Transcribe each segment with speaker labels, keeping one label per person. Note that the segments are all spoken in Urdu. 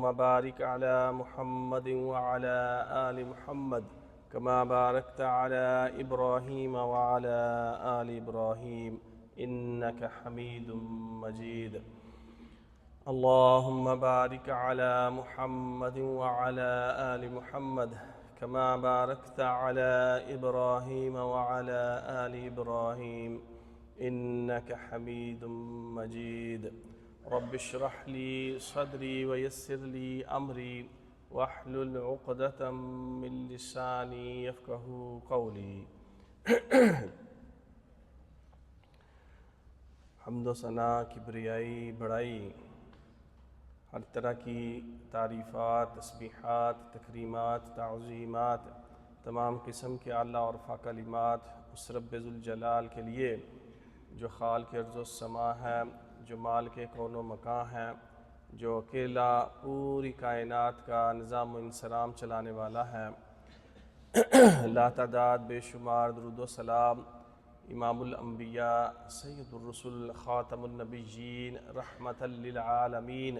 Speaker 1: وبارك على محمد وعلى آل محمد كما باركت على إبراهيم وعلى آل إبراهيم إنك حميد مجيد. اللهم بارك على محمد وعلى آل محمد كما باركت على إبراهيم وعلى آل إبراهيم إنك حميد مجيد. رب اشرح لي صدري ويسر لي أمري واحلل عقدة من لساني يفقهوا قولي. حمد و ثنا، کبریائی، بڑائی، ہر طرح کی تعریفات، تسبیحات، تکریمات، تعظیمات، تمام قسم کے اعلیٰ اور فاقہ کلمات اس رب ذوالجلال کے لیے جو خالق ارض و سما ہے، جو مالک کون و مکان ہے، جو اکیلا پوری کائنات کا نظام و انصرام چلانے والا ہے. لا تعداد بے شمار درود و سلام امام الانبیاء، سید الرسل، خاتم النبیین، رحمت للعالمین،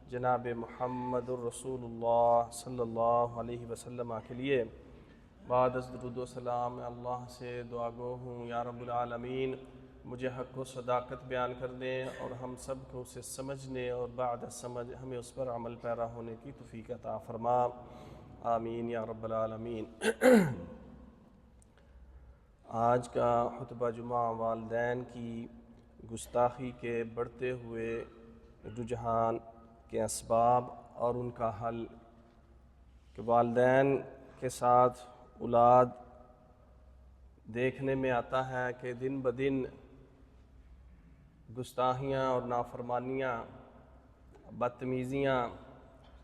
Speaker 1: جناب محمد الرسول اللہ صلی اللہ علیہ وسلم کے لیے بعد از درود و سلام اللہ سے دعا گو ہوں یا رب العالمین مجھے حق و صداقت بیان کرنے اور ہم سب کو اسے سمجھنے اور بعد سمجھ ہمیں اس پر عمل پیرا ہونے کی توفیق عطا فرما، آمین یا رب العالمین. آج کا خطبہ جمعہ والدین کی گستاخی کے بڑھتے ہوئے رجحان کے اسباب اور ان کا حل، کہ والدین کے ساتھ اولاد دیکھنے میں آتا ہے کہ دن بدن گستاخیاں اور نافرمانیاں، بدتمیزیاں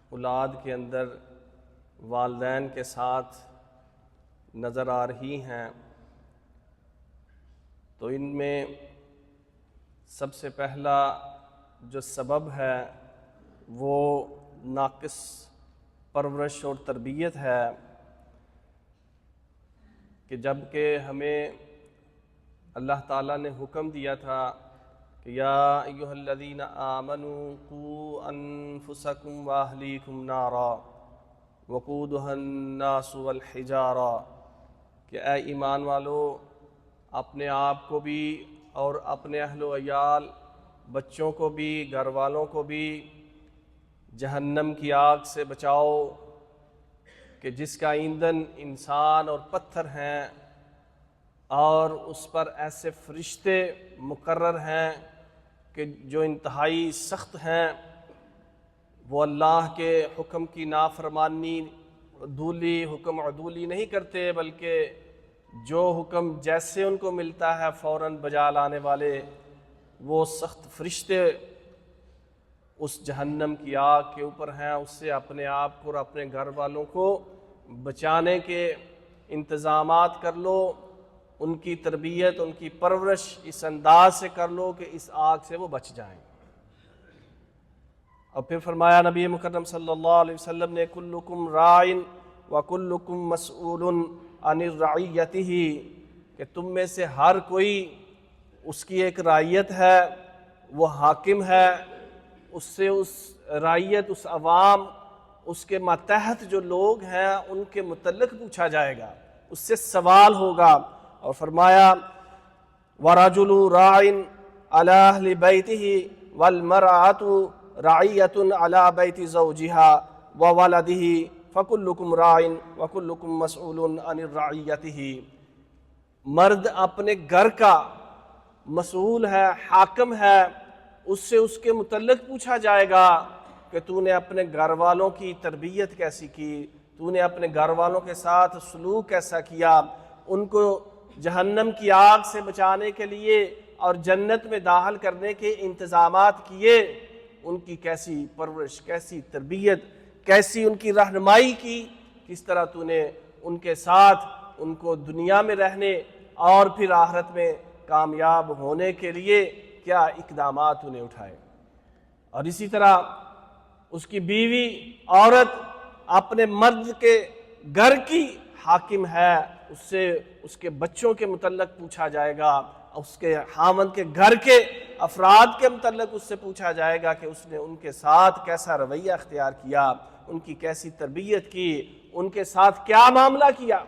Speaker 1: اولاد کے اندر والدین کے ساتھ نظر آ رہی ہیں. تو ان میں سب سے پہلا جو سبب ہے وہ ناقص پرورش اور تربیت ہے، کہ جب کہ ہمیں اللہ تعالیٰ نے حکم دیا تھا کہ یا ایھا الذین آمنوا قوا انفسکم واہلیکم نارا وقودھا الناس والحجارہ، کہ اے ایمان والو اپنے آپ کو بھی اور اپنے اہل و عیال، بچوں کو بھی، گھر والوں کو بھی جہنم کی آگ سے بچاؤ، کہ جس کا ایندھن انسان اور پتھر ہیں اور اس پر ایسے فرشتے مقرر ہیں کہ جو انتہائی سخت ہیں. وہ اللہ کے حکم کی نافرمانی، حکم عدولی نہیں کرتے، بلکہ جو حکم جیسے ان کو ملتا ہے فوراً بجا لانے والے وہ سخت فرشتے اس جہنم کی آگ کے اوپر ہیں. اس سے اپنے آپ کو اور اپنے گھر والوں کو بچانے کے انتظامات کر لو، ان کی تربیت، ان کی پرورش اس انداز سے کر لو کہ اس آگ سے وہ بچ جائیں. اور پھر فرمایا نبی مکرم صلی اللہ علیہ وسلم نے کلکم راعٍ وکلکم مسئول عن رعیتہ، کہ تم میں سے ہر کوئی اس کی ایک رعیت ہے، وہ حاکم ہے، اس سے اس رعیت، اس عوام، اس کے ماتحت جو لوگ ہیں ان کے متعلق پوچھا جائے گا، اس سے سوال ہوگا. اور فرمایا وَرَجُلُ رَاعٍ عَلَىٰ أَهْلِ بَيْتِهِ وَالْمَرْأَةُ رَعِيَّةٌ عَلَىٰ بَيْتِ زَوْجِهَا وَوَلَدِهِ فَكُلُّكُمْ رَاعٍ وَكُلُّكُمْ مَسْئُولٌ عَنِ رَعِيَّتِهِ. مرد اپنے گھر کا مسئول ہے، حاکم ہے، اس سے اس کے متعلق پوچھا جائے گا کہ تو نے اپنے گھر والوں کی تربیت کیسی کی، تو نے اپنے گھر والوں کے ساتھ سلوک کیسا کیا، ان کو جہنم کی آگ سے بچانے کے لیے اور جنت میں داخل کرنے کے انتظامات کیے، ان کی کیسی پرورش، کیسی تربیت، کیسی ان کی رہنمائی کی، کس طرح تو نے ان کے ساتھ ان کو دنیا میں رہنے اور پھر آخرت میں کامیاب ہونے کے لیے کیا اقدامات انہیں اٹھائے. اور اسی طرح اس کی بیوی، عورت اپنے مرد کے گھر کی حاکم ہے، اس سے اس کے بچوں کے متعلق پوچھا جائے گا. اس کے خاوند کے گھر کے افراد کے متعلق اس سے پوچھا جائے گا کہ اس نے ان کے ساتھ کیسا رویہ اختیار کیا، ان کی کیسی تربیت کی، ان کے ساتھ کیا معاملہ کیا،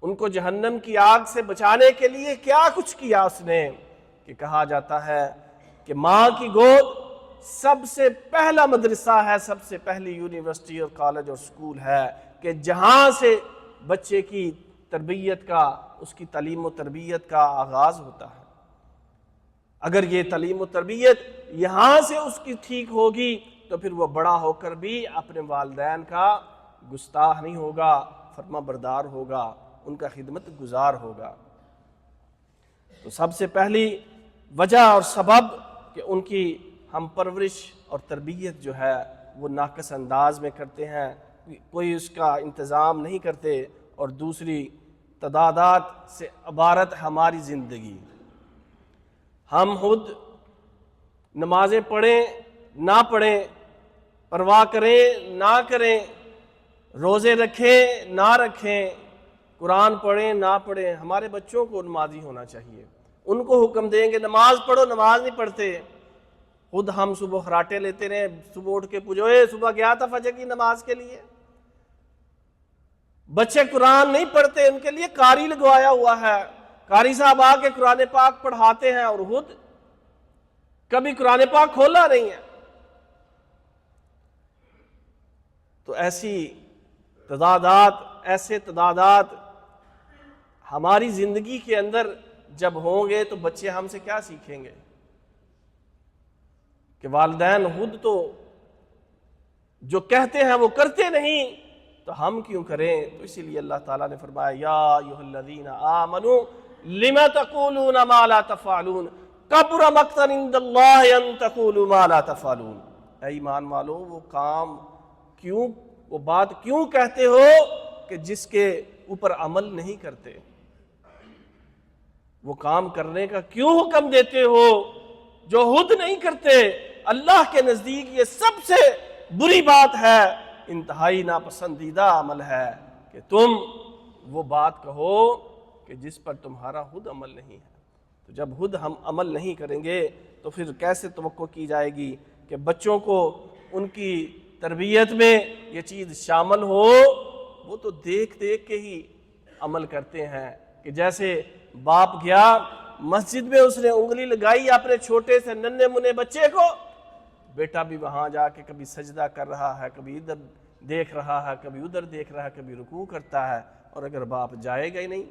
Speaker 1: ان کو جہنم کی آگ سے بچانے کے لیے کیا کچھ کیا اس نے، کہ کہا جاتا ہے کہ ماں کی گود سب سے پہلا مدرسہ ہے، سب سے پہلی یونیورسٹی اور کالج اور سکول ہے، کہ جہاں سے بچے کی تربیت کا، اس کی تعلیم و تربیت کا آغاز ہوتا ہے۔ اگر یہ تعلیم و تربیت یہاں سے اس کی ٹھیک ہوگی تو پھر وہ بڑا ہو کر بھی اپنے والدین کا گستاخ نہیں ہوگا، فرما بردار ہوگا، ان کا خدمت گزار ہوگا۔ تو سب سے پہلی وجہ اور سبب کہ ان کی ہم پرورش اور تربیت جو ہے وہ ناقص انداز میں کرتے ہیں، کوئی اس کا انتظام نہیں کرتے، اور دوسری تعدادات سے عبارت ہماری زندگی۔ ہم خود نمازیں پڑھیں نہ پڑھیں، پرواہ کریں نہ کریں، روزے رکھیں نہ رکھیں، قرآن پڑھیں نہ پڑھیں، ہمارے بچوں کو نمازی ہونا چاہیے۔ ان کو حکم دیں گے نماز پڑھو، نماز نہیں پڑھتے، خود ہم صبح خراٹے لیتے رہے، صبح اٹھ کے پوچھو صبح گیا تھا فجر کی نماز کے لیے؟ بچے قرآن نہیں پڑھتے، ان کے لیے قاری لگوایا ہوا ہے، قاری صاحب آ کے قرآن پاک پڑھاتے ہیں، اور خود کبھی قرآن پاک کھولا نہیں ہے۔ تو ایسی تعدادات ہماری زندگی کے اندر جب ہوں گے تو بچے ہم سے کیا سیکھیں گے؟ کہ والدین خود تو جو کہتے ہیں وہ کرتے نہیں، تو ہم کیوں کریں؟ تو اسی لیے اللہ تعالیٰ نے فرمایا یا ایھا الذین آمنوا لم تقولون ما لا تفعلون کبر مقتا عند اللہ ان تقولوا ما لا تفعلون۔ اے ایمان والو، وہ بات کیوں کہتے ہو کہ جس کے اوپر عمل نہیں کرتے؟ وہ کام کرنے کا کیوں حکم دیتے ہو جو خود نہیں کرتے؟ اللہ کے نزدیک یہ سب سے بری بات ہے، انتہائی ناپسندیدہ عمل ہے کہ تم وہ بات کہو کہ جس پر تمہارا خود عمل نہیں ہے۔ تو جب خود ہم عمل نہیں کریں گے تو پھر کیسے توقع کی جائے گی کہ بچوں کو ان کی تربیت میں یہ چیز شامل ہو؟ وہ تو دیکھ دیکھ کے ہی عمل کرتے ہیں، کہ جیسے باپ گیا مسجد میں، اس نے انگلی لگائی اپنے چھوٹے سے ننھے منھے بچے کو، بیٹا بھی وہاں جا کے کبھی سجدہ کر رہا ہے، کبھی ادھر دیکھ رہا ہے، کبھی ادھر دیکھ رہا ہے، کبھی رکوع کرتا ہے، اور اگر باپ جائے گا ہی نہیں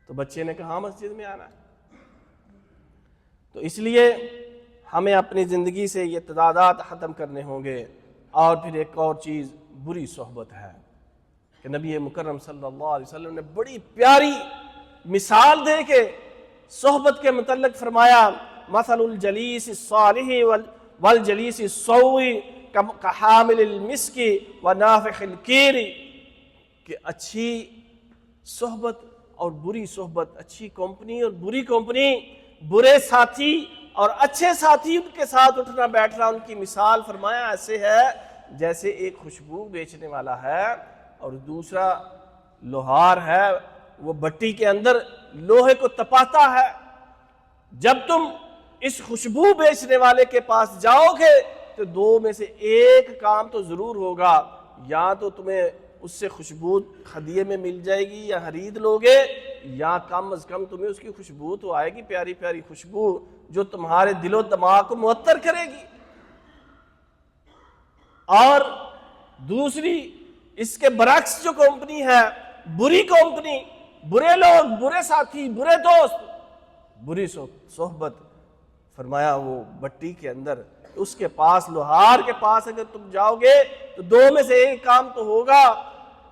Speaker 1: تو بچے نے کہاں مسجد میں آنا ہے؟ تو اس لیے ہمیں اپنی زندگی سے یہ تعدادات ختم کرنے ہوں گے۔ اور پھر ایک اور چیز بری صحبت ہے کہ نبی مکرم صلی اللہ علیہ وسلم نے بڑی پیاری مثال دے کے صحبت کے متعلق فرمایا مثل الجلیس الصالح والجلیس السوء کحامل المسک ونافخ الکیر، کہ اچھی صحبت اور بری صحبت، اچھی کمپنی اور بری کمپنی، برے ساتھی اور اچھے ساتھی، ان کے ساتھ اٹھنا بیٹھنا، ان کی مثال فرمایا ایسے ہے جیسے ایک خوشبو بیچنے والا ہے اور دوسرا لوہار ہے، وہ بٹی کے اندر لوہے کو تپاتا ہے۔ جب تم اس خوشبو بیچنے والے کے پاس جاؤ گے تو دو میں سے ایک کام تو ضرور ہوگا، یا تو تمہیں اس سے خوشبو ہدیے میں مل جائے گی یا خرید لوگے، یا کم از کم تمہیں اس کی خوشبو تو آئے گی، پیاری پیاری خوشبو جو تمہارے دل و دماغ کو معطر کرے گی۔ اور دوسری اس کے برعکس جو کمپنی ہے، بری کمپنی، برے لوگ، برے ساتھی، برے دوست، بری صحبت، فرمایا وہ بٹی کے اندر، اس کے پاس، لوہار کے پاس اگر تم جاؤ گے تو دو میں سے ایک کام تو ہوگا،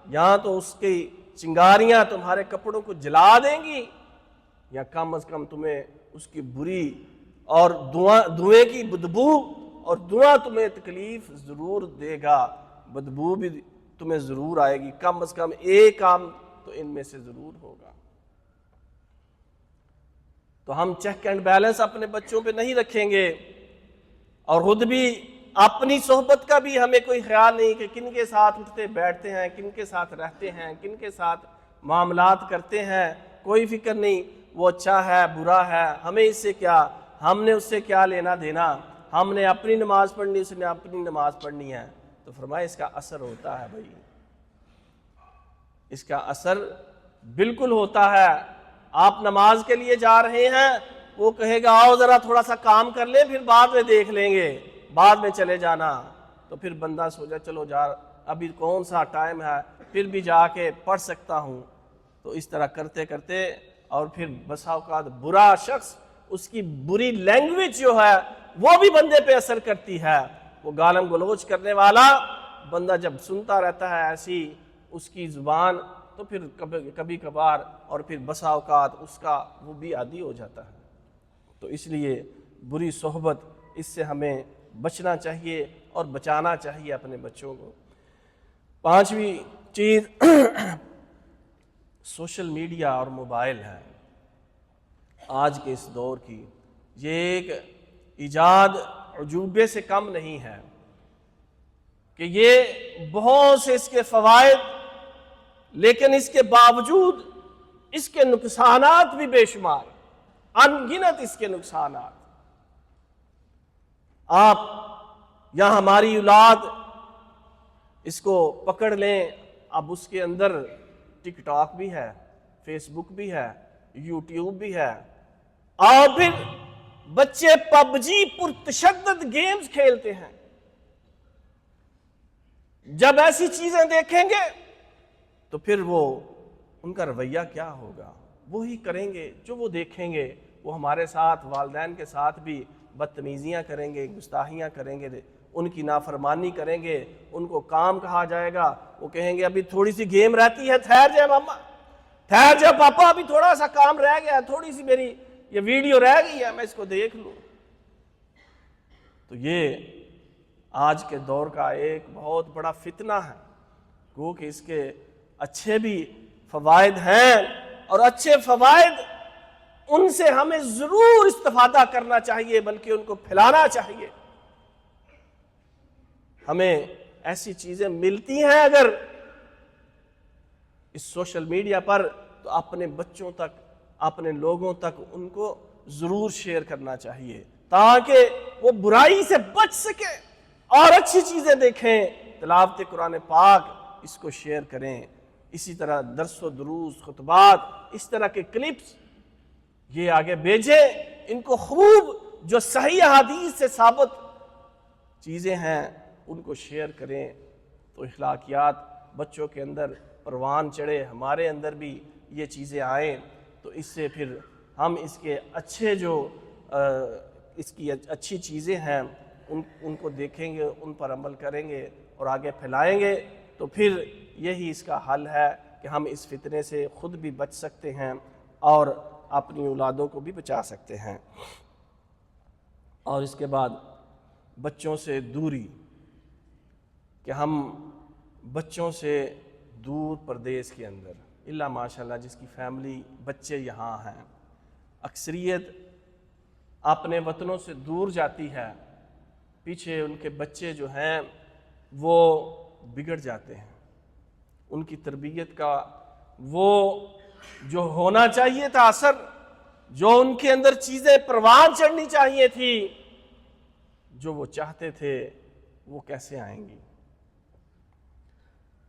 Speaker 1: یا تو اس کی چنگاریاں تمہارے کپڑوں کو جلا دیں گی، یا کم از کم تمہیں اس کی بری اور دھوئیں کی بدبو اور دھواں تمہیں تکلیف ضرور دے گا، بدبو بھی تمہیں ضرور آئے گی، کم از کم ایک کام تو ان میں سے ضرور ہوگا۔ تو ہم چیک اینڈ بیلنس اپنے بچوں پہ نہیں رکھیں گے، اور خود بھی اپنی صحبت کا بھی ہمیں کوئی خیال نہیں کہ کن کے ساتھ اٹھتے بیٹھتے ہیں، کن کے ساتھ رہتے ہیں، کن کے ساتھ معاملات کرتے ہیں، کوئی فکر نہیں۔ وہ اچھا ہے برا ہے ہمیں اس سے کیا، ہم نے اس سے کیا لینا دینا، ہم نے اپنی نماز پڑھنی اس نے اپنی نماز پڑھنی ہے. تو فرمایا اس کا اثر ہوتا ہے بھائی، اس کا اثر بالکل ہوتا ہے. آپ نماز کے لیے جا رہے ہیں، وہ کہے گا آؤ ذرا تھوڑا سا کام کر لیں پھر بعد میں دیکھ لیں گے، بعد میں چلے جانا. تو پھر بندہ سوچا چلو جا ابھی کون سا ٹائم ہے، پھر بھی جا کے پڑھ سکتا ہوں. تو اس طرح کرتے کرتے اور پھر بسا اوقات برا شخص، اس کی بری لینگویج جو ہے وہ بھی بندے پہ اثر کرتی ہے. وہ گالم گلوچ کرنے والا بندہ جب سنتا رہتا ہے ایسی اس کی زبان، تو پھر کبھی کبھار اور پھر بسا اوقات اس کا وہ بھی عادی ہو جاتا ہے. تو اس لیے بری صحبت اس سے ہمیں بچنا چاہیے اور بچانا چاہیے اپنے بچوں کو. 5ویں چیز سوشل میڈیا اور موبائل ہے آج کے اس دور کی. یہ ایک ایجاد عجوبے سے کم نہیں ہے کہ یہ بہت سے اس کے فوائد، لیکن اس کے باوجود اس کے نقصانات بھی بے شمار، ان گنت اس کے نقصانات. آپ یا ہماری اولاد اس کو پکڑ لیں، اب اس کے اندر ٹک ٹاک بھی ہے، فیس بک بھی ہے، یوٹیوب بھی ہے، اور پھر بچے پب جی پرتشدد گیمز کھیلتے ہیں. جب ایسی چیزیں دیکھیں گے تو پھر وہ ان کا رویہ کیا ہوگا، وہی کریں گے جو وہ دیکھیں گے. وہ ہمارے ساتھ والدین کے ساتھ بھی بدتمیزیاں کریں گے، گستاخیاں کریں گے، ان کی نافرمانی کریں گے. ان کو کام کہا جائے گا، وہ کہیں گے ابھی تھوڑی سی گیم رہتی ہے، ٹھہر جائے ماما، ٹھہر جائے پاپا، ابھی تھوڑا سا کام رہ گیا، تھوڑی سی میری یہ ویڈیو رہ گئی ہے میں اس کو دیکھ لوں. تو یہ آج کے دور کا ایک بہت بڑا فتنہ ہے. گو کہ اس کے اچھے بھی فوائد ہیں، اور اچھے فوائد ان سے ہمیں ضرور استفادہ کرنا چاہیے، بلکہ ان کو پھیلانا چاہیے. ہمیں ایسی چیزیں ملتی ہیں اگر اس سوشل میڈیا پر، تو اپنے بچوں تک، اپنے لوگوں تک ان کو ضرور شیئر کرنا چاہیے تاکہ وہ برائی سے بچ سکے اور اچھی چیزیں دیکھیں. تلاوت قرآن پاک اس کو شیئر کریں. اسی طرح درس و دروس، خطبات، اس طرح کے کلپس یہ آگے بھیجیں. ان کو خوب جو صحیح حدیث سے ثابت چیزیں ہیں ان کو شیئر کریں، تو اخلاقیات بچوں کے اندر پروان چڑھے، ہمارے اندر بھی یہ چیزیں آئیں. تو اس سے پھر ہم اس کے اچھے جو اس کی اچھی چیزیں ہیں ان کو دیکھیں گے، ان پر عمل کریں گے اور آگے پھیلائیں گے. تو پھر یہی اس کا حل ہے کہ ہم اس فتنے سے خود بھی بچ سکتے ہیں اور اپنی اولادوں کو بھی بچا سکتے ہیں. اور اس کے بعد بچوں سے دوری، کہ ہم بچوں سے دور پردیس کے اندر، اللہ ماشاءاللہ جس کی فیملی بچے یہاں ہیں، اکثریت اپنے وطنوں سے دور جاتی ہے، پیچھے ان کے بچے جو ہیں وہ بگڑ جاتے ہیں. ان کی تربیت کا وہ جو ہونا چاہیے تھا اثر، جو ان کے اندر چیزیں پروان چڑھنی چاہیے تھی، جو وہ چاہتے تھے، وہ کیسے آئیں گی.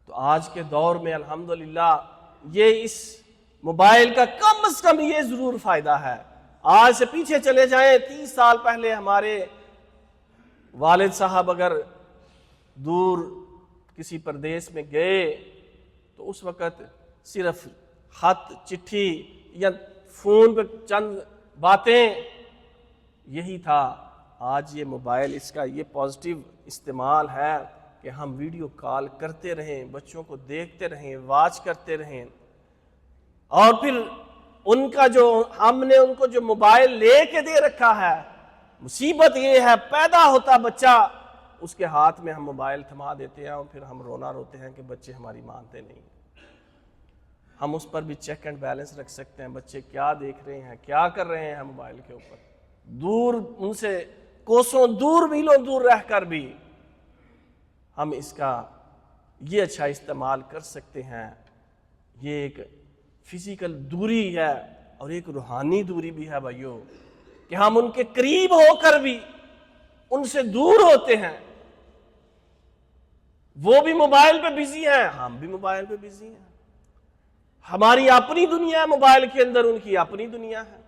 Speaker 1: تو آج کے دور میں الحمدللہ یہ اس موبائل کا کم از کم یہ ضرور فائدہ ہے. آج سے پیچھے چلے جائیں 30 سال پہلے، ہمارے والد صاحب اگر دور کسی پردیس میں گئے تو اس وقت صرف خط، چٹھی یا فون پہ چند باتیں یہی تھا. آج یہ موبائل، اس کا یہ پازیٹیو استعمال ہے کہ ہم ویڈیو کال کرتے رہیں، بچوں کو دیکھتے رہیں، واچ کرتے رہیں. اور پھر ان کا جو ہم نے ان کو جو موبائل لے کے دے رکھا ہے، مصیبت یہ ہے پیدا ہوتا بچہ اس کے ہاتھ میں ہم موبائل تھما دیتے ہیں اور پھر ہم رونا روتے ہیں کہ بچے ہماری مانتے نہیں. ہم اس پر بھی چیک اینڈ بیلنس رکھ سکتے ہیں، بچے کیا دیکھ رہے ہیں، کیا کر رہے ہیں موبائل کے اوپر. دور ان سے کوسوں دور، میلوں دور رہ کر بھی ہم اس کا یہ اچھا استعمال کر سکتے ہیں. یہ ایک فزیکل دوری ہے اور ایک روحانی دوری بھی ہے بھائیو، کہ ہم ان کے قریب ہو کر بھی ان سے دور ہوتے ہیں۔ وہ بھی موبائل پہ بزی ہیں، ہم بھی موبائل پہ بزی ہیں۔ ہماری اپنی دنیا ہے موبائل کے اندر، ان کی اپنی دنیا ہے،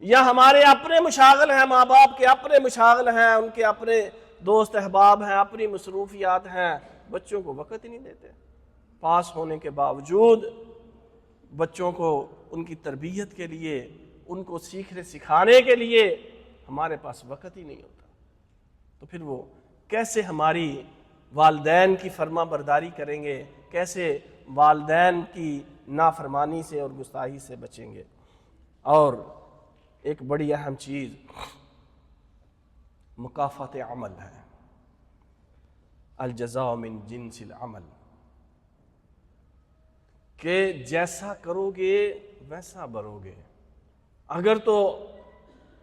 Speaker 1: یا ہمارے اپنے مشاغل ہیں، ماں باپ کے اپنے مشاغل ہیں، ان کے اپنے دوست احباب ہیں، اپنی مصروفیات ہیں، بچوں کو وقت ہی نہیں دیتے۔ پاس ہونے کے باوجود بچوں کو ان کی تربیت کے لیے، ان کو سیکھنے سکھانے کے لیے ہمارے پاس وقت ہی نہیں ہوتا۔ تو پھر وہ کیسے ہماری والدین کی فرما برداری کریں گے، کیسے والدین کی نافرمانی سے اور گستاخی سے بچیں گے؟ اور ایک بڑی اہم چیز مکافات عمل ہے، الجزاء من جنس العمل، کہ جیسا کرو گے ویسا بھرو گے۔ اگر تو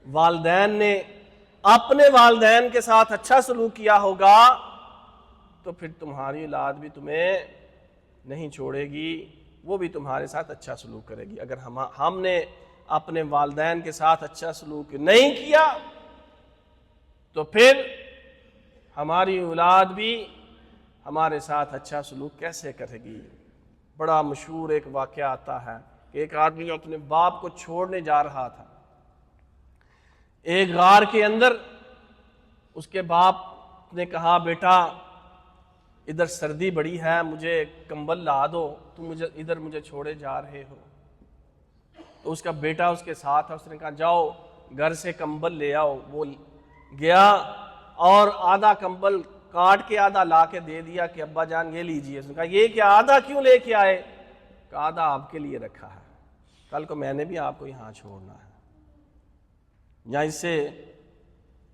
Speaker 1: والدین نے اپنے والدین کے ساتھ اچھا سلوک کیا ہوگا تو پھر تمہاری اولاد بھی تمہیں نہیں چھوڑے گی، وہ بھی تمہارے ساتھ اچھا سلوک کرے گی۔ اگر ہم نے اپنے والدین کے ساتھ اچھا سلوک نہیں کیا تو پھر ہماری اولاد بھی ہمارے ساتھ اچھا سلوک کیسے کرے گی؟ بڑا مشہور ایک واقعہ آتا ہے کہ ایک آدمی اپنے باپ کو چھوڑنے جا رہا تھا، ایک غار کے اندر۔ اس کے باپ نے کہا، بیٹا ادھر سردی بڑی ہے، مجھے کمبل لا دو، تم ادھر مجھے چھوڑے جا رہے ہو۔ تو اس کا بیٹا اس کے ساتھ ہے، اس نے کہا جاؤ گھر سے کمبل لے آؤ۔ وہ گیا اور آدھا کمبل کاٹ کے آدھا لا کے دے دیا کہ ابا جان یہ لیجئے۔ اس نے کہا یہ کیا، آدھا کیوں لے کے آئے؟ کہا آدھا آپ کے لیے رکھا ہے، کل کو میں نے بھی آپ کو یہاں چھوڑنا ہے۔ یا اس سے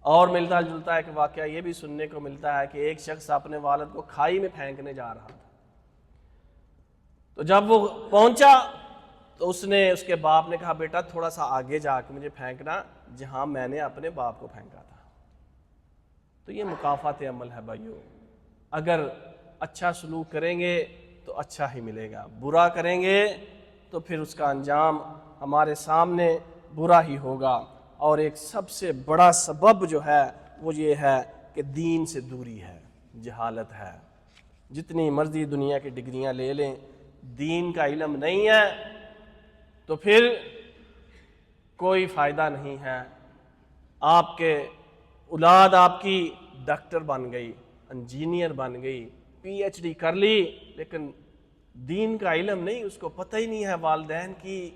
Speaker 1: اور ملتا جلتا ایک واقعہ یہ بھی سننے کو ملتا ہے کہ ایک شخص اپنے والد کو کھائی میں پھینکنے جا رہا تھا، تو جب وہ پہنچا تو اس کے باپ نے کہا بیٹا تھوڑا سا آگے جا کے مجھے پھینکنا جہاں میں نے اپنے باپ کو پھینکا تھا۔ تو یہ مکافات عمل ہے بھائیو، اگر اچھا سلوک کریں گے تو اچھا ہی ملے گا، برا کریں گے تو پھر اس کا انجام ہمارے سامنے برا ہی ہوگا۔ اور ایک سب سے بڑا سبب جو ہے وہ یہ ہے کہ دین سے دوری ہے، جہالت ہے۔ جتنی مرضی دنیا کی ڈگریاں لے لیں، دین کا علم نہیں ہے تو پھر کوئی فائدہ نہیں ہے۔ آپ کے اولاد آپ کی ڈاکٹر بن گئی، انجینئر بن گئی، پی ایچ ڈی کر لی، لیکن دین کا علم نہیں، اس کو پتہ ہی نہیں ہے والدین کی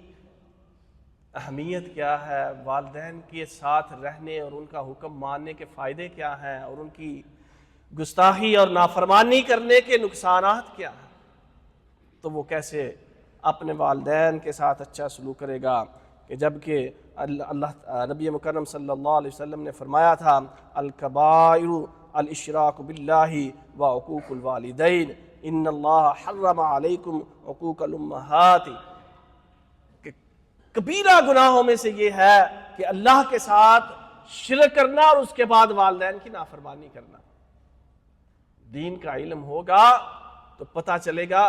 Speaker 1: اہمیت کیا ہے، والدین کے ساتھ رہنے اور ان کا حکم ماننے کے فائدے کیا ہیں، اور ان کی گستاخی اور نافرمانی کرنے کے نقصانات کیا ہیں، تو وہ کیسے اپنے والدین کے ساتھ اچھا سلوک کرے گا؟ کہ جبکہ نبی مکرم صلی اللہ علیہ وسلم نے فرمایا تھا الکبائر الاشراک باللہ وعقوق الوالدین ان اللہ حرم علیکم عقوق الامہات، کہ کبیرہ گناہوں میں سے یہ ہے کہ اللہ کے ساتھ شرک کرنا اور اس کے بعد والدین کی نافرمانی کرنا۔ دین کا علم ہوگا تو پتہ چلے گا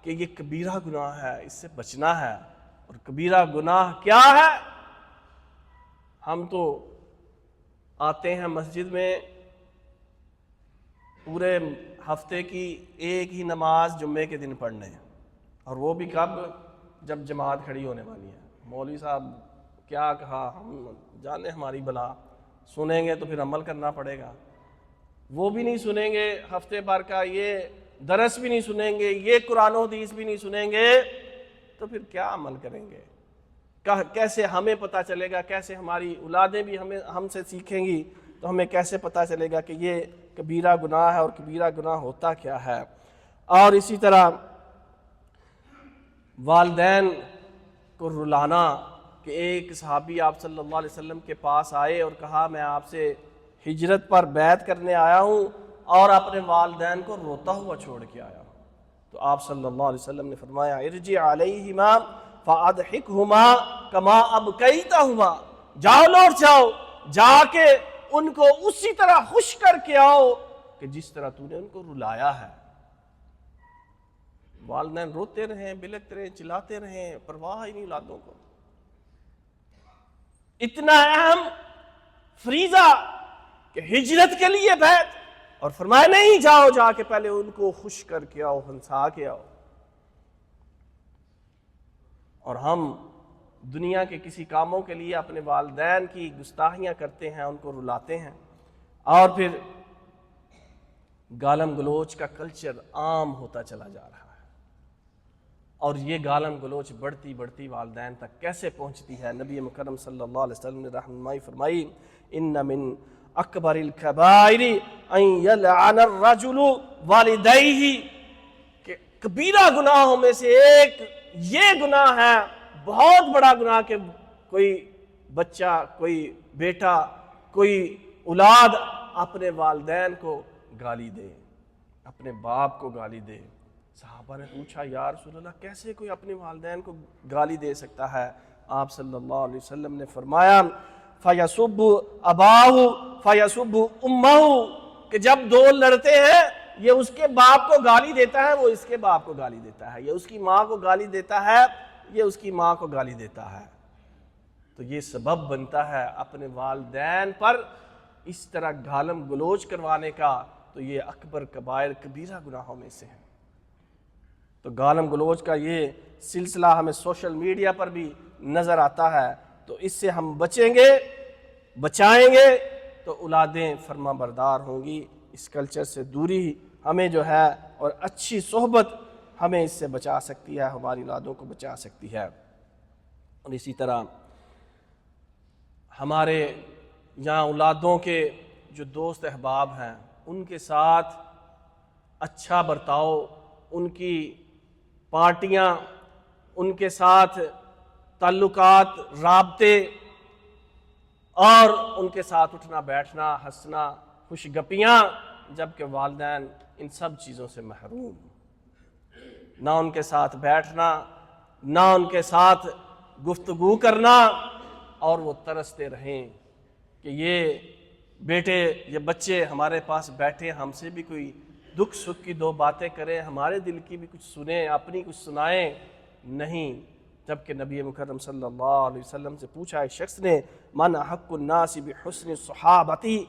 Speaker 1: کہ یہ کبیرہ گناہ ہے، اس سے بچنا ہے۔ اور کبیرہ گناہ کیا ہے؟ ہم تو آتے ہیں مسجد میں پورے ہفتے کی ایک ہی نماز جمعے کے دن پڑھنے، اور وہ بھی کب؟ جب جماعت کھڑی ہونے والی ہے۔ مولوی صاحب کیا کہا ہم جانے، ہماری بلا، سنیں گے تو پھر عمل کرنا پڑے گا۔ وہ بھی نہیں سنیں گے ہفتے بھر کا، یہ درس بھی نہیں سنیں گے، یہ قرآن و حدیث بھی نہیں سنیں گے، تو پھر کیا عمل کریں گے؟ کیسے ہمیں پتہ چلے گا؟ کیسے ہماری اولادیں بھی ہم سے سیکھیں گی؟ تو ہمیں کیسے پتہ چلے گا کہ یہ کبیرہ گناہ ہے اور کبیرہ گناہ ہوتا کیا ہے؟ اور اسی طرح والدین کو رلانا، کہ ایک صحابی آپ صلی اللہ علیہ وسلم کے پاس آئے اور کہا میں آپ سے ہجرت پر بیعت کرنے آیا ہوں اور اپنے والدین کو روتا ہوا چھوڑ کے آیا ہوں۔ تو آپ صلی اللہ علیہ وسلم نے فرمایا ارجع علیہما فاضحکہما کما ابکیتہما، جاؤ لوٹ جاؤ، جا کے ان کو اسی طرح خوش کر کے آؤ کہ جس طرح تو نے ان کو رلایا ہے۔ والدین روتے رہیں، بلکتے رہیں، چلاتے رہیں، پرواہ ہی نہیں اولادوں کو۔ اتنا اہم فریضہ کہ ہجرت کے لیے بیعت، اور فرمایا نہیں، جاؤ جا کے پہلے ان کو خوش کر کے آؤ، ہنسا کے آؤ۔ اور ہم دنیا کے کسی کاموں کے لیے اپنے والدین کی گستاخیاں کرتے ہیں، ان کو رلاتے ہیں، اور پھر گالم گلوچ کا کلچر عام ہوتا چلا جا رہا ہے۔ اور یہ گالم گلوچ بڑھتی بڑھتی والدین تک کیسے پہنچتی ہے؟ نبی مکرم صلی اللہ علیہ وسلم نے رہنمائی فرمائی، ان من اکبر الکبائر ان یلعن الرجل والدیہ، کہ کبیرہ گناہوں میں سے ایک یہ گناہ ہے، بہت بڑا گناہ، کہ کوئی بچہ، کوئی بیٹا، کوئی اولاد اپنے والدین کو گالی دے، اپنے باپ کو گالی دے۔ صحابہ نے پوچھا، یا رسول اللہ کیسے کوئی اپنے والدین کو گالی دے سکتا ہے؟ آپ صلی اللہ علیہ وسلم نے فرمایا، فَيَسُبُّ أَبَاهُ فَيَسُبُّ أُمَّهُ، کہ جب دو لڑتے ہیں، یہ اس کے باپ کو گالی دیتا ہے، وہ اس کے باپ کو گالی دیتا ہے، یہ اس کی ماں کو گالی دیتا ہے، یہ اس کی ماں کو گالی دیتا ہے، تو یہ سبب بنتا ہے اپنے والدین پر اس طرح گالم گلوچ کروانے کا، تو یہ اکبر کبائر کبیرہ گناہوں میں سے ہے۔ تو گالم گلوچ کا یہ سلسلہ ہمیں سوشل میڈیا پر بھی نظر آتا ہے، تو اس سے ہم بچیں گے، بچائیں گے تو اولادیں فرما بردار ہوں گی۔ اس کلچر سے دوری ہمیں جو ہے، اور اچھی صحبت ہمیں اس سے بچا سکتی ہے، ہماری اولادوں کو بچا سکتی ہے۔ اور اسی طرح ہمارے یہاں اولادوں کے جو دوست احباب ہیں، ان کے ساتھ اچھا برتاؤ، ان کی پارٹیاں، ان کے ساتھ تعلقات، رابطے، اور ان کے ساتھ اٹھنا بیٹھنا، ہنسنا، خوش گپیاں، جبکہ والدین ان سب چیزوں سے محروم، نہ ان کے ساتھ بیٹھنا، نہ ان کے ساتھ گفتگو کرنا، اور وہ ترستے رہیں کہ یہ بیٹے، یہ بچے ہمارے پاس بیٹھے، ہم سے بھی کوئی دکھ سکھ کی دو باتیں کریں، ہمارے دل کی بھی کچھ سنیں، اپنی کچھ سنائیں، نہیں۔ جبکہ نبی مکرم صلی اللہ علیہ وسلم سے پوچھا ایک شخص نے، من احق الناس بحسن صحابتی،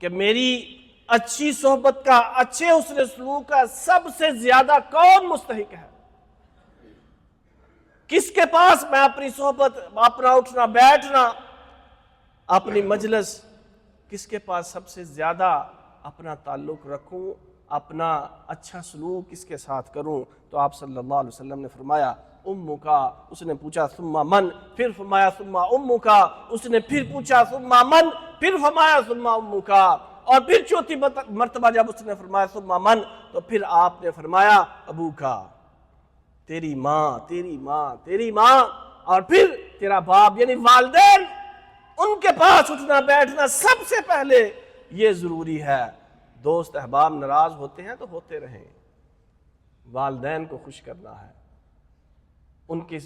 Speaker 1: کہ میری اچھی صحبت کا، اچھے حسن سلوک کا سب سے زیادہ کون مستحق ہے؟ کس کے پاس میں اپنی صحبت، اپنا اٹھنا بیٹھنا، اپنی مجلس، کس کے پاس سب سے زیادہ اپنا تعلق رکھوں، اپنا اچھا سلوک کس کے ساتھ کروں؟ تو آپ صلی اللہ علیہ وسلم نے فرمایا امکا۔ اس نے پوچھا ثم من، پھر فرمایا ثم امکا۔ اس نے پھر پوچھا ثم من، پھر فرمایا ثم امکا۔ اور پھر چوتھی مرتبہ جب اس نے فرمایا ثم من، تو پھر آپ نے فرمایا ابوکا، تیری ماں، تیری ماں، تیری ماں، اور پھر تیرا باپ، یعنی والدین، ان کے پاس اٹھنا بیٹھنا سب سے پہلے یہ ضروری ہے۔ دوست احباب ناراض ہوتے ہیں تو ہوتے رہیں، والدین کو خوش کرنا ہے، ان کی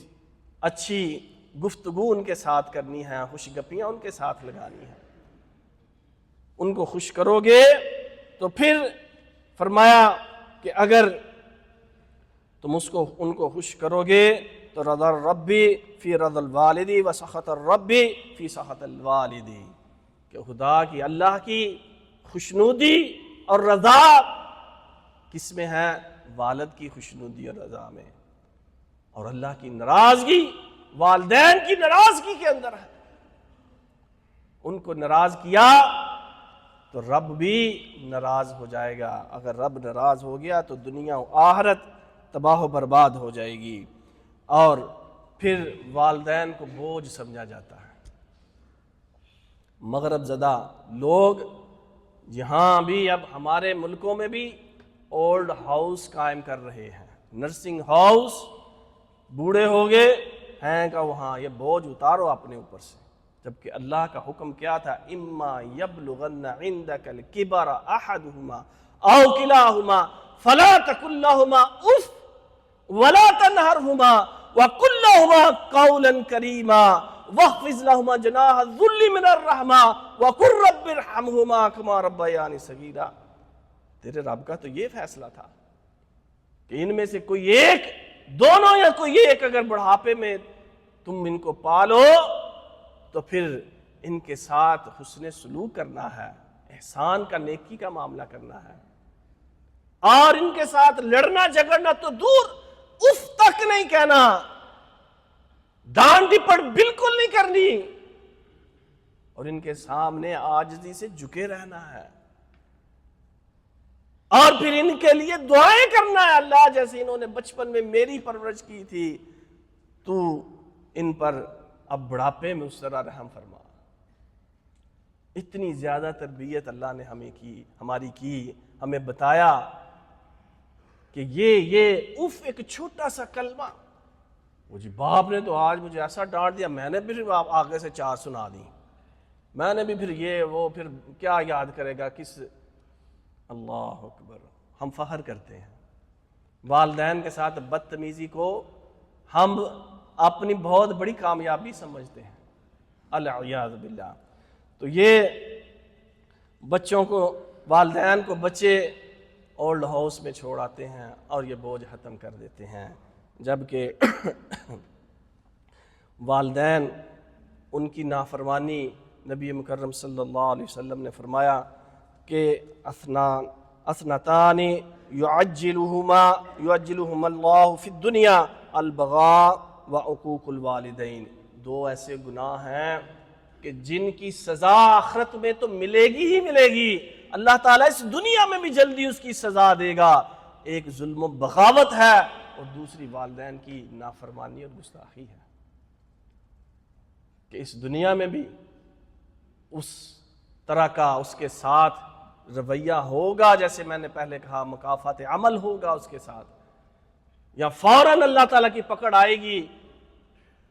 Speaker 1: اچھی گفتگو ان کے ساتھ کرنی ہے، خوش گپیاں ان کے ساتھ لگانی ہے۔ ان کو خوش کرو گے تو پھر فرمایا کہ اگر تم ان کو خوش کرو گے تو رضا الربی فی رضا الوالدی و سخط الربی فی سخط الوالدی، کہ خدا کی، اللہ کی خوشنودی اور رضا کس میں ہے؟ والد کی خوشنودی اور رضا میں، اور اللہ کی ناراضگی والدین کی ناراضگی کے اندر ہے۔ ان کو ناراض کیا تو رب بھی ناراض ہو جائے گا، اگر رب ناراض ہو گیا تو دنیا و آخرت تباہ و برباد ہو جائے گی، اور پھر والدین کو بوجھ سمجھا جاتا ہے۔ مغرب زدہ لوگ یہاں بھی، اب ہمارے ملکوں میں بھی اولڈ ہاؤس قائم کر رہے ہیں، نرسنگ ہاؤس، بوڑھے ہو گئے ہیں کہ وہاں یہ بوجھ اتارو اپنے اوپر سے، جبکہ اللہ کا حکم کیا تھا؟ اما یبلغن عندک الکبر احدہما او کلاہما فلا تقل لہما اف ولا تنہرہما وقل لہما قولا کریما واخفض لہما جناح الذل من الرحمہ وقل رب ارحمہما کما ربیانی صغیرا۔ تیرے رب کا تو یہ فیصلہ تھا کہ ان میں سے کوئی ایک، دونوں یا کوئی ایک، اگر بڑھاپے میں تم ان کو پالو تو تو پھر ان کے ساتھ حسن سلوک کرنا ہے، احسان کا، نیکی کا معاملہ کرنا ہے، اور ان کے ساتھ لڑنا جھگڑنا تو دور، اف تک نہیں کہنا، ڈانٹ ڈپٹ بالکل نہیں کرنی، اور ان کے سامنے عاجزی سے جھکے رہنا ہے، اور پھر ان کے لیے دعائیں کرنا ہے، اللہ جیسے انہوں نے بچپن میں میری پرورش کی تھی تو ان پر اب بڑھاپے میں اس طرح رحم فرما۔ اتنی زیادہ تربیت اللہ نے ہماری کی، ہمیں بتایا کہ یہ اف ایک چھوٹا سا کلمہ، وہ جی باپ نے تو آج مجھے ایسا ڈانٹ دیا، میں نے پھر آگے سے 4 سنا دی، میں نے بھی پھر یہ وہ، پھر کیا یاد کرے گا کس۔ اللہ اکبر، ہم فخر کرتے ہیں والدین کے ساتھ بدتمیزی کو، ہم اپنی بہت بڑی کامیابی سمجھتے ہیں، العیاذ باللہ۔ تو یہ بچوں کو، والدین کو بچے اولڈ ہاؤس میں چھوڑ آتے ہیں اور یہ بوجھ ختم کر دیتے ہیں، جبکہ والدین ان کی نافرمانی، نبی مکرم صلی اللہ علیہ وسلم نے فرمایا کہ اثنتان یعجلہما اللہ فی الدنیا البغاء وعقوق الوالدین، 2 ایسے گناہ ہیں کہ جن کی سزا آخرت میں تو ملے گی ہی ملے گی، اللہ تعالیٰ اس دنیا میں بھی جلدی اس کی سزا دے گا۔ ایک ظلم و بغاوت ہے اور دوسری والدین کی نافرمانی اور گستاخی ہے، کہ اس دنیا میں بھی اس طرح کا اس کے ساتھ رویہ ہوگا، جیسے میں نے پہلے کہا مکافات عمل ہوگا اس کے ساتھ، یا فوراً اللہ تعالیٰ کی پکڑ آئے گی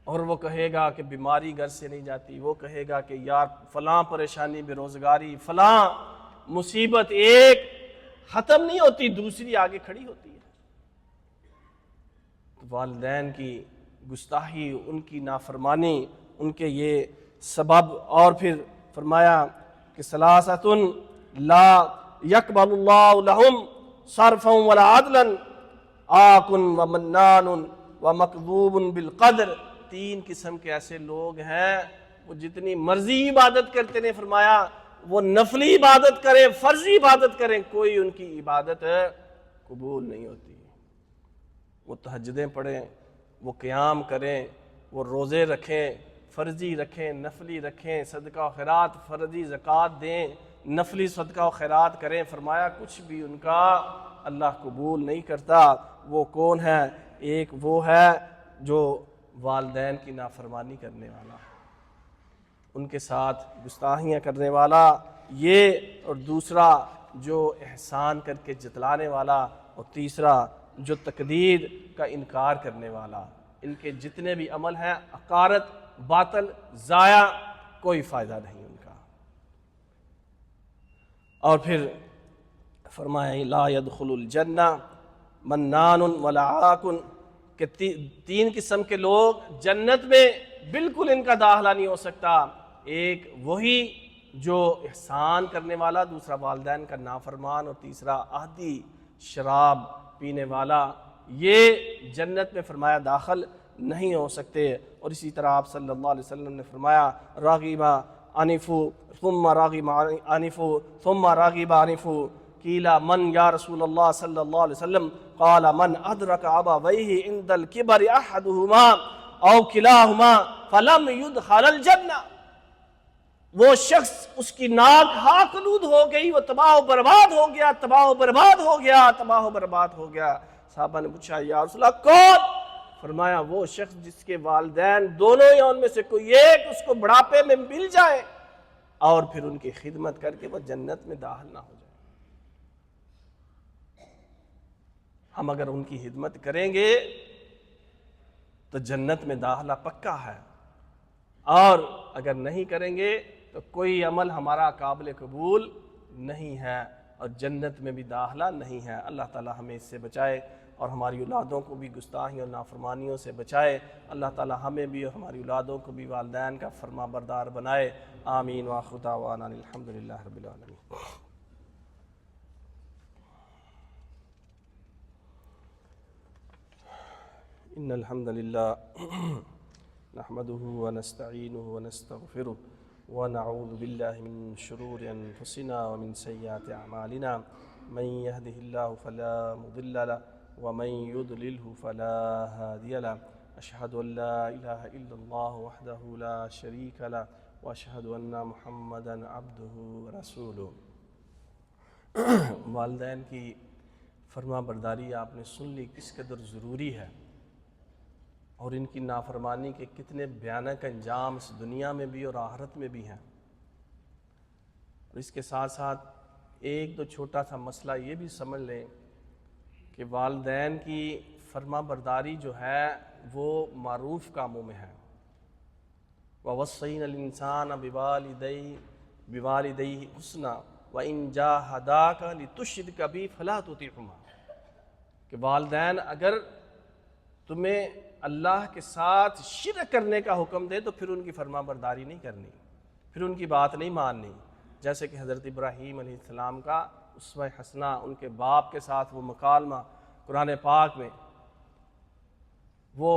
Speaker 1: اور وہ کہے گا کہ بیماری گھر سے نہیں جاتی، وہ کہے گا کہ یار فلاں پریشانی، بے روزگاری، فلاں مصیبت ایک ختم نہیں ہوتی، دوسری آگے کھڑی ہوتی ہے۔ والدین کی گستاخی، ان کی نافرمانی، ان کے یہ سبب، اور پھر فرمایا کہ ثلاثۃ لا یقبل اللہ لہم صرفا ولا عدلا آق ومنان ومکذوب بالقدر، 3 قسم کے ایسے لوگ ہیں، وہ جتنی مرضی عبادت کرتے نے، فرمایا وہ نفلی عبادت کریں، فرضی عبادت کریں، کوئی ان کی عبادت قبول نہیں ہوتی۔ وہ تہجدیں پڑھیں، وہ قیام کریں، وہ روزے رکھیں، فرضی رکھیں، نفلی رکھیں، صدقہ و خیرات، فرضی زکوٰۃ دیں، نفلی صدقہ و خیرات کریں، فرمایا کچھ بھی ان کا اللہ قبول نہیں کرتا۔ وہ کون ہے؟ ایک وہ ہے جو والدین کی نافرمانی کرنے والا، ان کے ساتھ گستاخیاں کرنے والا، یہ، اور دوسرا جو احسان کر کے جتلانے والا، اور تیسرا جو تقدیر کا انکار کرنے والا۔ ان کے جتنے بھی عمل ہیں حقارت، باطل، ضائع، کوئی فائدہ نہیں ان کا۔ اور پھر فرمایا لا يدخل الجنہ منان ولا عاق، کہ 3 قسم کے لوگ جنت میں بالکل ان کا داخلہ نہیں ہو سکتا۔ ایک وہی جو احسان کرنے والا، دوسرا والدین کا نافرمان، اور تیسرا عہدی شراب پینے والا، یہ جنت میں فرمایا داخل نہیں ہو سکتے۔ اور اسی طرح آپ صلی اللہ علیہ وسلم نے فرمایا راغب عنفو ثم راغب عنفو ثم راغب عنفو، قیل من یا رسول اللہ صلی اللہ علیہ وسلم، قال من ادرک ابویہ عند الکبر احدہما او کلاہما فلم يدخل الجنہ، وہ شخص اس کی ناک ہاکلود ہو گئی، وہ تباہ و برباد ہو گیا، تباہ و برباد ہو گیا، تباہ و برباد ہو گیا۔ صحابہ نے پوچھا یا رسول اللہ کون؟ فرمایا وہ شخص جس کے والدین دونوں یا ان میں سے کوئی ایک اس کو بڑھاپے میں مل جائے اور پھر ان کی خدمت کر کے وہ جنت میں داخل نہ ہو جائے۔ ہم اگر ان کی خدمت کریں گے تو جنت میں داخلہ پکا ہے، اور اگر نہیں کریں گے تو کوئی عمل ہمارا قابل قبول نہیں ہے اور جنت میں بھی داخلہ نہیں ہے۔ اللہ تعالی ہمیں اس سے بچائے اور ہماری اولادوں کو بھی گستاخیوں اور نافرمانیوں سے بچائے۔ اللہ تعالی ہمیں بھی اور ہماری اولادوں کو بھی والدین کا فرما بردار بنائے۔ آمین وآخر دعوانا الحمدللہ رب العالمین۔ ان الحمد للہ نحمده ونستعینه ونستغفره ونعوذ باللہ من شرور انفسنا ومن سیئات اعمالنا من يهده الله فلا مضل له ومن يضلله فلا هادي له اشهد ان لا اله الا الله وحده لا شريك له واشهد ان محمدا عبده ورسوله۔ والدین کی فرما برداری آپ نے سن لی کس قدر ضروری ہے، اور ان کی نافرمانی کے کتنے بھیانک انجام اس دنیا میں بھی اور آخرت میں بھی ہیں۔ اور اس کے ساتھ ساتھ ایک دو چھوٹا سا مسئلہ یہ بھی سمجھ لیں کہ والدین کی فرما برداری جو ہے وہ معروف کاموں میں ہے۔ وَوَصَّيْنَا الْإِنسَانَ بِوَالِدَيْهِ حُسْنًا وَإِنْ جَاهَدَاكَ لِتُشْرِكَ بِي فَلَا تُطِعْهُمَا، کہ والدین اگر تمہیں اللہ کے ساتھ شرک کرنے کا حکم دے تو پھر ان کی فرما برداری نہیں کرنی، پھر ان کی بات نہیں ماننی۔ جیسے کہ حضرت ابراہیم علیہ السلام کا اسوہ حسنہ، ان کے باپ کے ساتھ وہ مکالمہ قرآن پاک میں وہ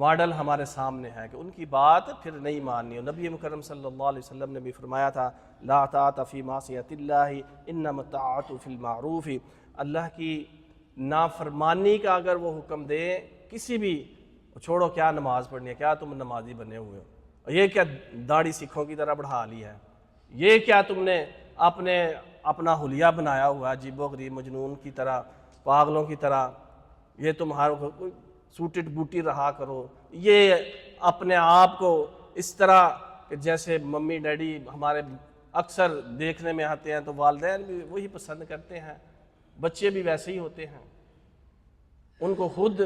Speaker 1: ماڈل ہمارے سامنے ہے کہ ان کی بات پھر نہیں ماننی۔ اور نبی مکرم صلی اللہ علیہ وسلم نے بھی فرمایا تھا لا طاعۃ فی معصیۃ اللہ انما الطاعۃ فی المعروف، اللہ کی نافرمانی کا اگر وہ حکم دے کسی بھی، چھوڑو کیا نماز پڑھنی ہے، کیا تم نمازی بنے ہوئے ہو، یہ کیا داڑھی سکھوں کی طرح بڑھا لی ہے، یہ کیا تم نے اپنا حلیہ بنایا ہوا عجیب و غریب مجنون کی طرح، پاگلوں کی طرح، یہ تمہارا سوٹڈ بوٹی رہا کرو، یہ اپنے آپ کو اس طرح کہ جیسے ممی ڈیڈی ہمارے اکثر دیکھنے میں آتے ہیں تو والدین بھی وہی پسند کرتے ہیں، بچے بھی ویسے ہی ہوتے ہیں، ان کو خود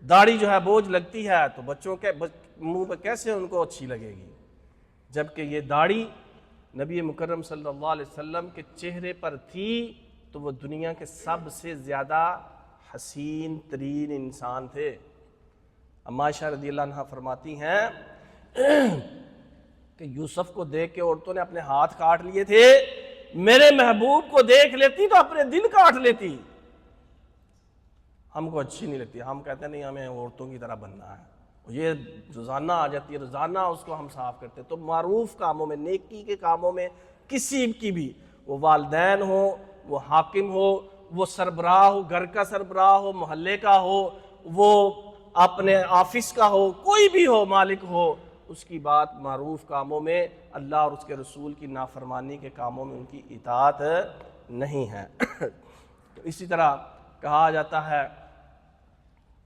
Speaker 1: داڑھی جو ہے بوجھ لگتی ہے تو بچوں کے منہ پہ کیسے ان کو اچھی لگے گی، جبکہ یہ داڑھی نبی مکرم صلی اللہ علیہ وسلم کے چہرے پر تھی تو وہ دنیا کے سب سے زیادہ حسین ترین انسان تھے۔ اما عائشہ رضی اللہ عنہا فرماتی ہیں کہ یوسف کو دیکھ کے عورتوں نے اپنے ہاتھ کاٹ لیے تھے، میرے محبوب کو دیکھ لیتی تو اپنے دل کاٹ لیتی۔ ہم کو اچھی نہیں لگتی، ہم کہتے ہیں نہیں ہمیں عورتوں کی طرح بننا ہے، یہ روزانہ آ جاتی ہے، روزانہ اس کو ہم صاف کرتے ہیں۔ تو معروف کاموں میں، نیکی کے کاموں میں کسی کی بھی، وہ والدین ہو، وہ حاکم ہو، وہ سربراہ ہو، گھر کا سربراہ ہو، محلے کا ہو، وہ اپنے آفس کا ہو، کوئی بھی ہو، مالک ہو، اس کی بات معروف کاموں میں، اللہ اور اس کے رسول کی نافرمانی کے کاموں میں ان کی اطاعت نہیں ہے۔ اسی طرح کہا جاتا ہے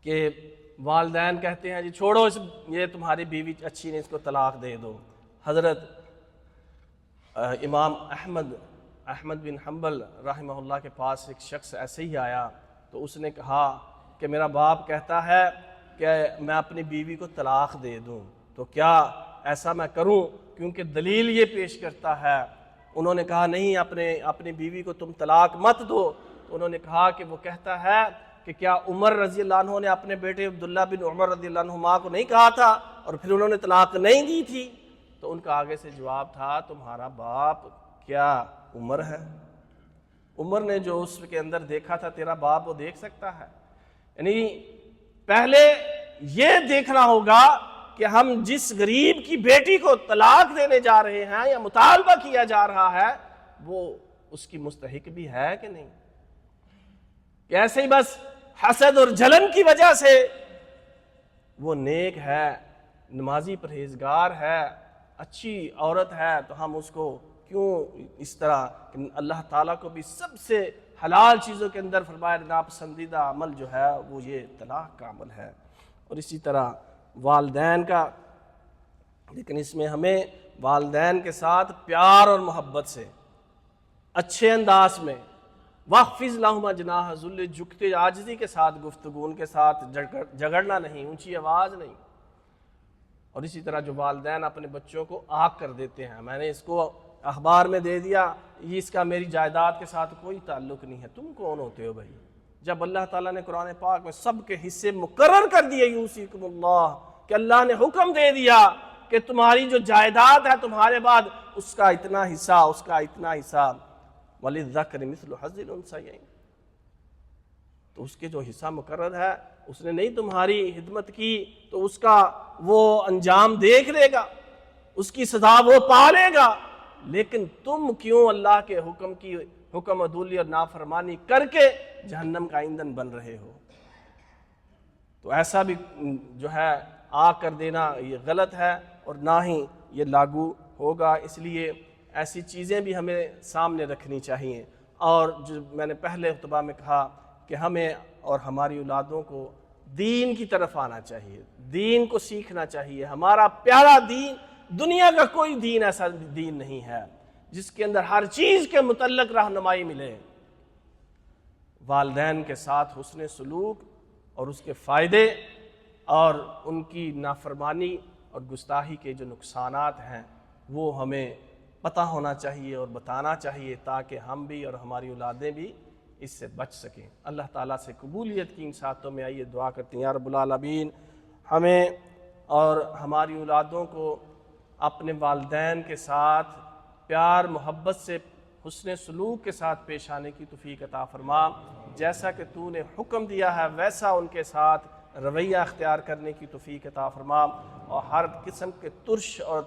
Speaker 1: کہ والدین کہتے ہیں جی چھوڑو یہ تمہاری بیوی اچھی نہیں، اس کو طلاق دے دو۔ حضرت امام احمد بن حنبل رحمہ اللہ کے پاس ایک شخص ایسے ہی آیا تو اس نے کہا کہ میرا باپ کہتا ہے کہ میں اپنی بیوی کو طلاق دے دوں، تو کیا ایسا میں کروں، کیونکہ دلیل یہ پیش کرتا ہے۔ انہوں نے کہا نہیں، اپنی بیوی کو تم طلاق مت دو۔ تو انہوں نے کہا کہ وہ کہتا ہے کہ کیا عمر رضی اللہ عنہ نے اپنے بیٹے عبداللہ بن عمر رضی اللہ عنہما کو نہیں کہا تھا اور پھر انہوں نے طلاق نہیں دی تھی؟ تو ان کا آگے سے جواب تھا تمہارا باپ کیا عمر ہے؟ عمر نے جو اس کے اندر دیکھا تھا تیرا باپ وہ دیکھ سکتا ہے؟ یعنی پہلے یہ دیکھنا ہوگا کہ ہم جس غریب کی بیٹی کو طلاق دینے جا رہے ہیں یا مطالبہ کیا جا رہا ہے وہ اس کی مستحق بھی ہے کہ نہیں، کہ ایسے ہی بس حسد اور جلن کی وجہ سے وہ نیک ہے، نمازی پرہیزگار ہے، اچھی عورت ہے تو ہم اس کو کیوں اس طرح، اللہ تعالیٰ کو بھی سب سے حلال چیزوں کے اندر فرمایا ناپسندیدہ عمل جو ہے وہ یہ طلاق کا عمل ہے۔ اور اسی طرح والدین کا، لیکن اس میں ہمیں والدین کے ساتھ پیار اور محبت سے اچھے انداز میں وَاخْفِضْ لَهُمَا جَنَاحَ الذُّلِّ، جھکتے عاجزی کے ساتھ گفتگو، ان کے ساتھ جھگڑنا نہیں، اونچی آواز نہیں۔ اور اسی طرح جو والدین اپنے بچوں کو آگ کر دیتے ہیں، میں نے اس کو اخبار میں دے دیا، یہ اس کا میری جائیداد کے ساتھ کوئی تعلق نہیں ہے، تم کون ہوتے ہو بھائی؟ جب اللہ تعالیٰ نے قرآن پاک میں سب کے حصے مقرر کر دیے، یوصیکم اللہ، کہ اللہ نے حکم دے دیا کہ تمہاری جو جائیداد ہے تمہارے بعد اس کا اتنا حصہ، اس کا اتنا حصہ، وَلِلذَّكَرِ مِثْلُ حَظِّ الْأُنثَيَيْنِ، تو تو اس کے جو حصہ مقرر ہے اس نے نہیں تمہاری خدمت کی تو اس کا وہ انجام دیکھ لے گا، اس کی سزا وہ پا لے گا، لیکن تم کیوں اللہ کے حکم عدولی اور نافرمانی کر کے جہنم کا ایندھن بن رہے ہو؟ تو ایسا بھی جو ہے آگ کر دینا یہ غلط ہے اور نہ ہی یہ لاگو ہوگا، اس لیے ایسی چیزیں بھی ہمیں سامنے رکھنی چاہیے۔ اور جو میں نے پہلے خطبہ میں کہا کہ ہمیں اور ہماری اولادوں کو دین کی طرف آنا چاہیے، دین کو سیکھنا چاہیے۔ ہمارا پیارا دین، دنیا کا کوئی دین ایسا دین نہیں ہے جس کے اندر ہر چیز کے متعلق رہنمائی ملے۔ والدین کے ساتھ حسن سلوک اور اس کے فائدے اور ان کی نافرمانی اور گستاخی کے جو نقصانات ہیں وہ ہمیں پتہ ہونا چاہیے اور بتانا چاہیے، تاکہ ہم بھی اور ہماری اولادیں بھی اس سے بچ سکیں۔ اللہ تعالیٰ سے قبولیت کی ان ساتوں میں آئیے دعا کرتے ہیں، یا رب العالمین ہمیں اور ہماری اولادوں کو اپنے والدین کے ساتھ پیار محبت سے حسن سلوک کے ساتھ پیش آنے کی توفیق عطا فرما، جیسا کہ تو نے حکم دیا ہے ویسا ان کے ساتھ رویہ اختیار کرنے کی توفیق عطا فرما، اور ہر قسم کے ترش اور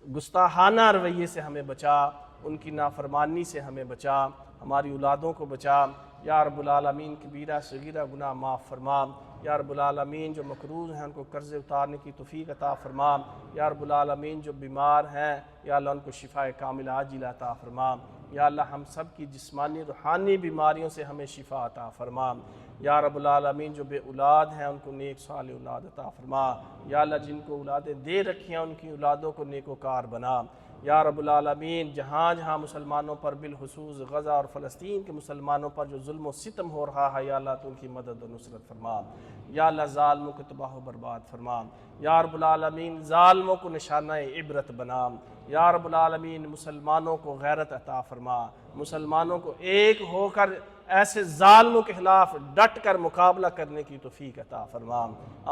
Speaker 1: گستاخانہ رویے سے ہمیں بچا، ان کی نافرمانی سے ہمیں بچا، ہماری اولادوں کو بچا۔ یا رب العالمین کبیرہ صغیرہ گناہ معاف فرما، یا رب العالمین جو مقروض ہیں ان کو قرض اتارنے کی توفیق عطا فرما، یا رب العالمین جو بیمار ہیں یا اللہ ان کو شفاء کاملہ عاجلہ عطا فرما، یا اللہ ہم سب کی جسمانی روحانی بیماریوں سے ہمیں شفا عطا فرما، یا رب العالمین جو بے اولاد ہیں ان کو نیک صالح اولاد عطا فرما، یا اللہ جن کو اولادیں دے رکھی ہیں ان کی اولادوں کو نیکوکار بنا، یا رب العالمین جہاں جہاں مسلمانوں پر بالخصوص غزہ اور فلسطین کے مسلمانوں پر جو ظلم و ستم ہو رہا ہے یا اللہ تو ان کی مدد و نصرت فرما، یا اللہ ظالموں کو تباہ و برباد فرما، یا رب العالمین ظالموں کو نشانہ عبرت بنا، یا رب العالمین مسلمانوں کو غیرت عطا فرما، مسلمانوں کو ایک ہو کر ایسے ظالموں کے خلاف ڈٹ کر مقابلہ کرنے کی توفیق عطا فرما،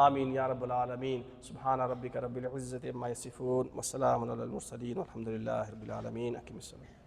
Speaker 1: آمین یا رب العالمین۔ سبحان ربک رب العزت عما یصفون وسلام علی المرسلین والحمد للہ رب العالمین۔ اقم الصلاۃ۔